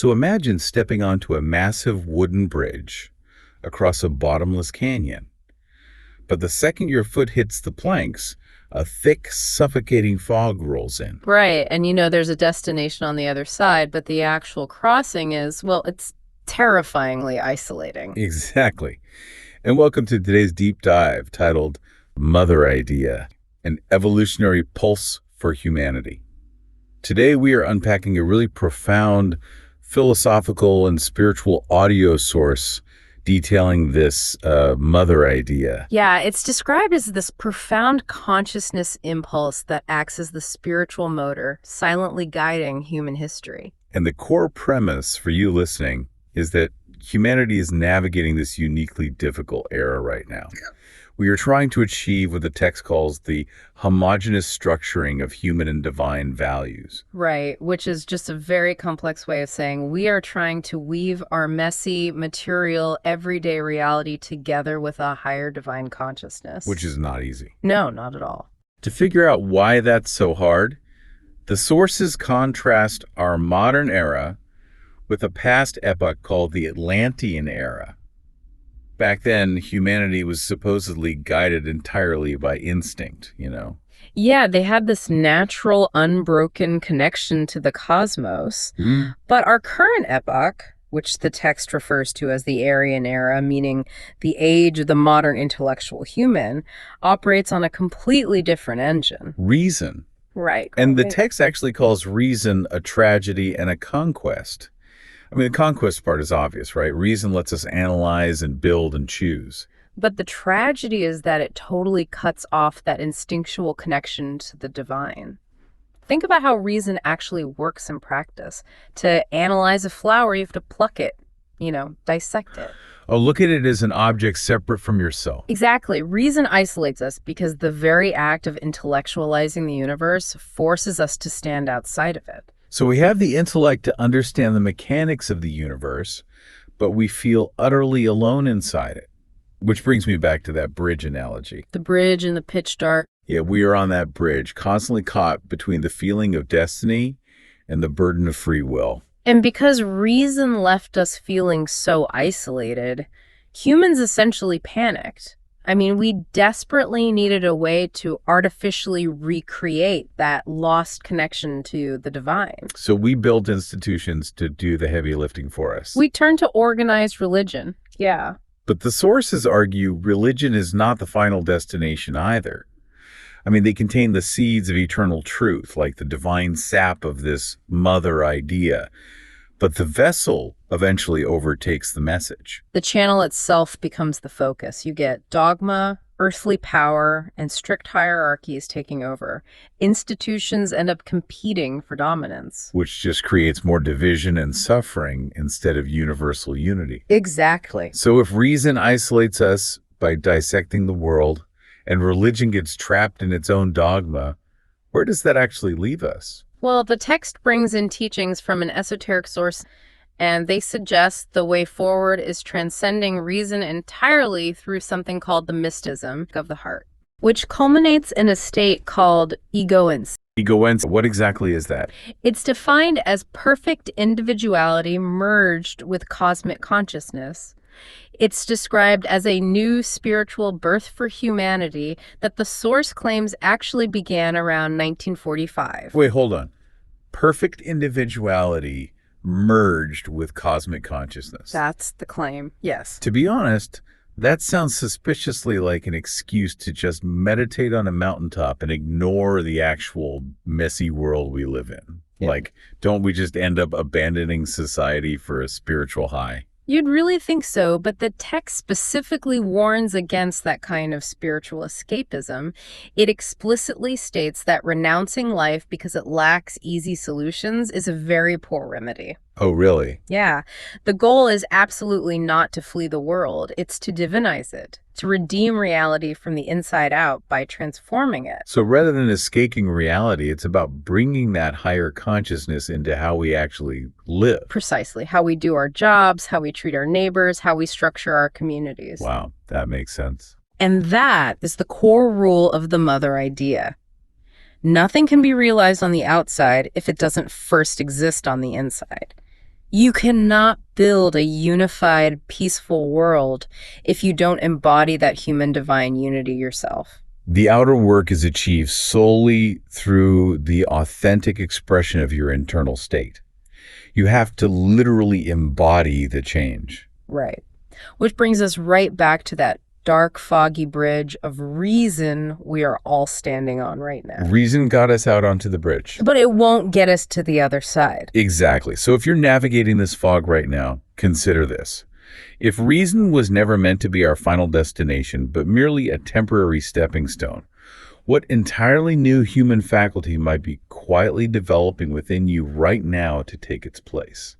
So imagine stepping onto a massive wooden bridge across a bottomless canyon. But the second your foot hits the planks, a thick, suffocating fog rolls in. Right. And there's a destination on the other side, but the actual crossing is, well, it's terrifyingly isolating. Exactly. And welcome to today's deep dive titled Mother Idea, an evolutionary pulse for humanity. Today we are unpacking a really profound philosophical and spiritual audio source detailing this mother idea. Yeah, it's described as this profound consciousness impulse that acts as the spiritual motor, silently guiding human history. And the core premise for you listening is that humanity is navigating this uniquely difficult era right now. We are trying to achieve what the text calls the homogeneous structuring of human and divine values. Right, which is just a very complex way of saying we are trying to weave our messy, material, everyday reality together with a higher divine consciousness. Which is not easy. No, not at all. To figure out why that's so hard, the sources contrast our modern era with a past epoch called the Atlantean era. Back then, humanity was supposedly guided entirely by instinct, Yeah, they had this natural, unbroken connection to the cosmos. But our current epoch, which the text refers to as the Aryan era, meaning the age of the modern intellectual human, operates on a completely different engine. Reason. Right. And the text actually calls reason a tragedy and a conquest. I mean, the conquest part is obvious, right? Reason lets us analyze and build and choose. But the tragedy is that it totally cuts off that instinctual connection to the divine. Think about how reason actually works in practice. To analyze a flower, you have to pluck it, dissect it. Oh, look at it as an object separate from yourself. Exactly. Reason isolates us because the very act of intellectualizing the universe forces us to stand outside of it. So we have the intellect to understand the mechanics of the universe, but we feel utterly alone inside it. Which brings me back to that bridge analogy. The bridge in the pitch dark. Yeah, we are on that bridge, constantly caught between the feeling of destiny and the burden of free will. And because reason left us feeling so isolated, humans essentially panicked. I mean, we desperately needed a way to artificially recreate that lost connection to the divine. So we built institutions to do the heavy lifting for us. We turned to organized religion. Yeah. But the sources argue religion is not the final destination either. I mean, they contain the seeds of eternal truth, like the divine sap of this mother idea. But the vessel eventually overtakes the message. The channel itself becomes the focus. You get dogma, earthly power, and strict hierarchies taking over. Institutions end up competing for dominance. Which just creates more division and suffering instead of universal unity. Exactly. So if reason isolates us by dissecting the world and religion gets trapped in its own dogma, where does that actually leave us? Well, the text brings in teachings from an esoteric source, and they suggest the way forward is transcending reason entirely through something called the mysticism of the heart, which culminates in a state called egoance. Egoance, what exactly is that? It's defined as perfect individuality merged with cosmic consciousness. It's described as a new spiritual birth for humanity that the source claims actually began around 1945. Wait, hold on. Perfect individuality merged with cosmic consciousness. That's the claim, yes. To be honest, that sounds suspiciously like an excuse to just meditate on a mountaintop and ignore the actual messy world we live in. Yeah. Like, don't we just end up abandoning society for a spiritual high? You'd really think so, but the text specifically warns against that kind of spiritual escapism. It explicitly states that renouncing life because it lacks easy solutions is a very poor remedy. Oh, really? Yeah. The goal is absolutely not to flee the world. It's to divinize it, to redeem reality from the inside out by transforming it. So rather than escaping reality, it's about bringing that higher consciousness into how we actually live. Precisely. How we do our jobs, how we treat our neighbors, how we structure our communities. Wow, that makes sense. And that is the core rule of the mother idea. Nothing can be realized on the outside if it doesn't first exist on the inside. You cannot build a unified, peaceful world if you don't embody that human divine unity yourself. The outer work is achieved solely through the authentic expression of your internal state. You have to literally embody the change. Right. Which brings us right back to that dark, foggy bridge of reason we are all standing on right now. Reason got us out onto the bridge. But it won't get us to the other side. Exactly. So if you're navigating this fog right now, consider this. If reason was never meant to be our final destination, but merely a temporary stepping stone, what entirely new human faculty might be quietly developing within you right now to take its place?